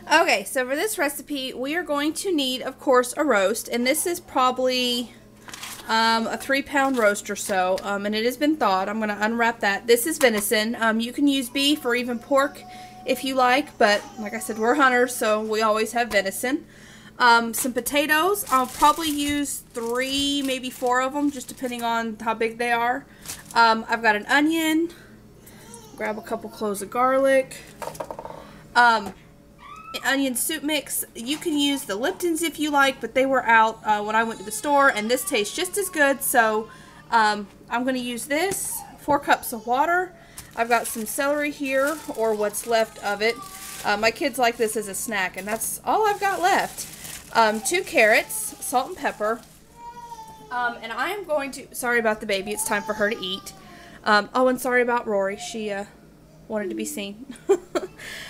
Okay, so for this recipe, we are going to need, of course, a roast. And this is probably a 3-pound roast or so. And it has been thawed. I'm going to unwrap that. This is venison. You can use beef or even pork if you like. But like I said, we're hunters, so we always have venison. Some potatoes. I'll probably use 3, maybe 4 of them, just depending on how big they are. I've got an onion. Grab a couple cloves of garlic. Onion soup mix. You can use the Lipton's if you like, but they were out when I went to the store, and this tastes just as good. So I'm going to use this. 4 cups of water. I've got some celery here, or what's left of it. My kids like this as a snack, and that's all I've got left. 2 carrots, salt and pepper. And I am going to, sorry about the baby, it's time for her to eat. Oh, and sorry about Rory, she wanted to be seen.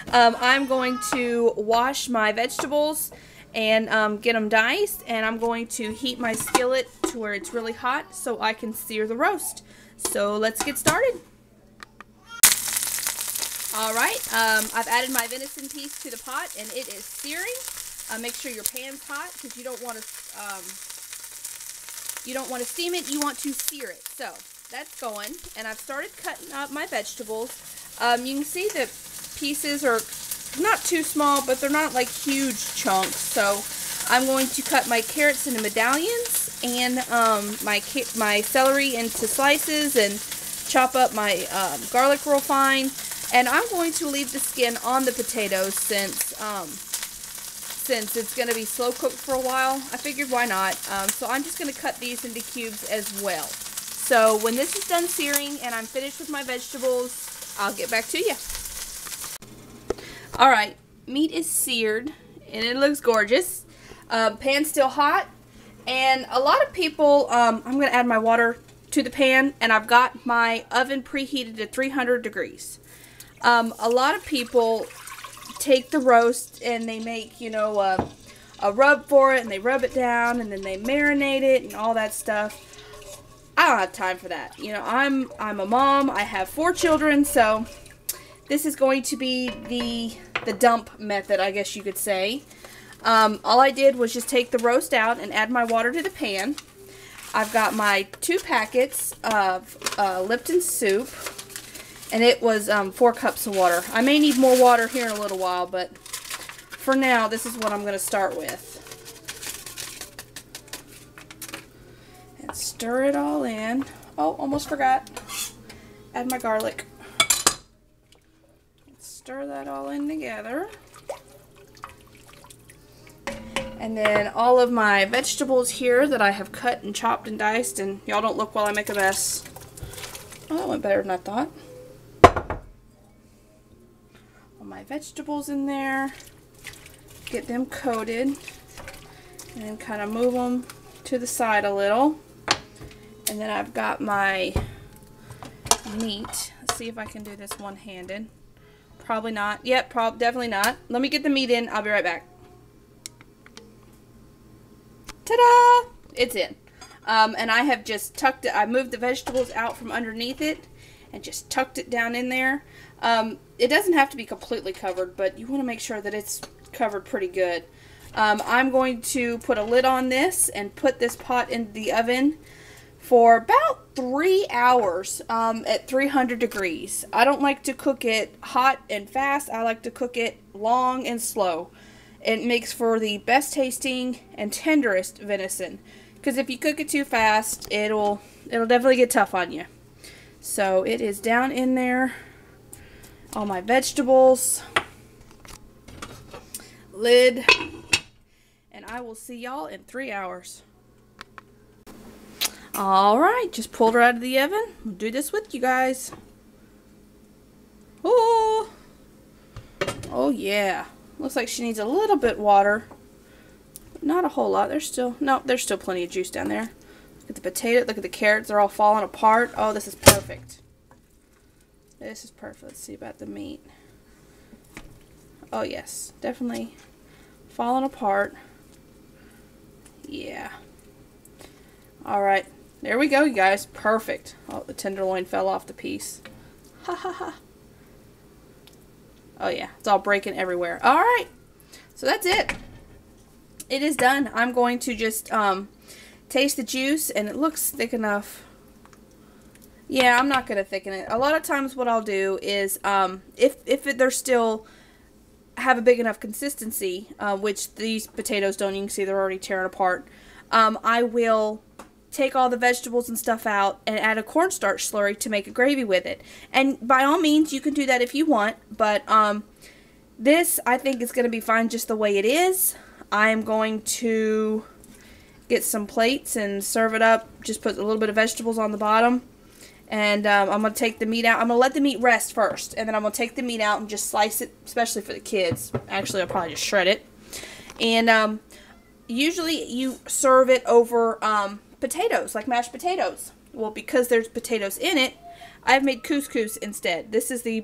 I'm going to wash my vegetables and get them diced, and I'm going to heat my skillet to where it's really hot so I can sear the roast. So let's get started. Alright, I've added my venison piece to the pot and it is searing. Make sure your pan's hot because you don't want to steam it, you want to sear it. So that's going, and I've started cutting up my vegetables. You can see the pieces are not too small, but they're not like huge chunks. So I'm going to cut my carrots into medallions and my celery into slices and chop up my garlic real fine. And I'm going to leave the skin on the potatoes since it's going to be slow cooked for a while. I figured why not. So I'm just going to cut these into cubes as well. So when this is done searing and I'm finished with my vegetables, I'll get back to you. Alright, meat is seared and it looks gorgeous. Pan's still hot, and a lot of people, I'm going to add my water to the pan, and I've got my oven preheated at 300 degrees. A lot of people take the roast and they make, you know, a rub for it, and they rub it down and then they marinate it and all that stuff. I don't have time for that. You know, I'm a mom. I have 4 children, so this is going to be the dump method, I guess you could say. All I did was just take the roast out and add my water to the pan. I've got my 2 packets of Lipton soup, and it was 4 cups of water. I may need more water here in a little while, but for now, this is what I'm going to start with. And stir it all in. Oh, almost forgot. Add my garlic. Stir that all in together. And then all of my vegetables here that I have cut and chopped and diced, and y'all don't look while I make a mess. Oh, that went better than I thought. All my vegetables in there. Get them coated. And then kind of move them to the side a little. And then I've got my meat. Let's see if I can do this one-handed. Probably not. Yep, definitely not. Let me get the meat in. I'll be right back. Ta-da! It's in. And I have just tucked it. I moved the vegetables out from underneath it and just tucked it down in there. It doesn't have to be completely covered, but you want to make sure that it's covered pretty good. I'm going to put a lid on this and put this pot in the oven for about 3 hours at 300 degrees. I don't like to cook it hot and fast. I like to cook it long and slow. It makes for the best tasting and tenderest venison. Because if you cook it too fast, it'll definitely get tough on you. So it is down in there. All my vegetables. Lid. And I will see y'all in 3 hours. Alright, just pulled her out of the oven. We'll do this with you guys. Oh, yeah. Looks like she needs a little bit water. Not a whole lot. There's still plenty of juice down there. Look at the potato. Look at the carrots. They're all falling apart. Oh, this is perfect. This is perfect. Let's see about the meat. Oh, yes. Definitely falling apart. Yeah. Alright. There we go, you guys. Perfect. Oh, the tenderloin fell off the piece. Ha ha ha. Oh, yeah. It's all breaking everywhere. Alright. So that's it. It is done. I'm going to just taste the juice, and it looks thick enough. Yeah, I'm not going to thicken it. A lot of times what I'll do is, if they're still have a big enough consistency, which these potatoes don't, you can see they're already tearing apart, I will take all the vegetables and stuff out and add a cornstarch slurry to make a gravy with it. And by all means, you can do that if you want, but this, I think, is going to be fine just the way it is. I am going to get some plates and serve it up. Just put a little bit of vegetables on the bottom. And I'm going to take the meat out. I'm going to let the meat rest first. And then I'm going to take the meat out and just slice it, especially for the kids. Actually, I'll probably just shred it. And usually you serve it over potatoes, like mashed potatoes. Well, because there's potatoes in it, I've made couscous instead. This is the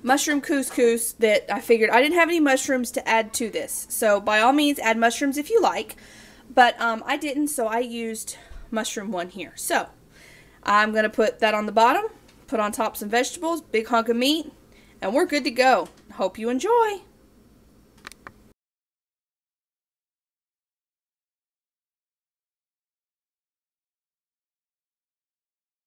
mushroom couscous that I figured I didn't have any mushrooms to add to this. So by all means, add mushrooms if you like. But I didn't, so I used mushroom one here. So I'm going to put that on the bottom, put on top some vegetables, big hunk of meat, and we're good to go. Hope you enjoy.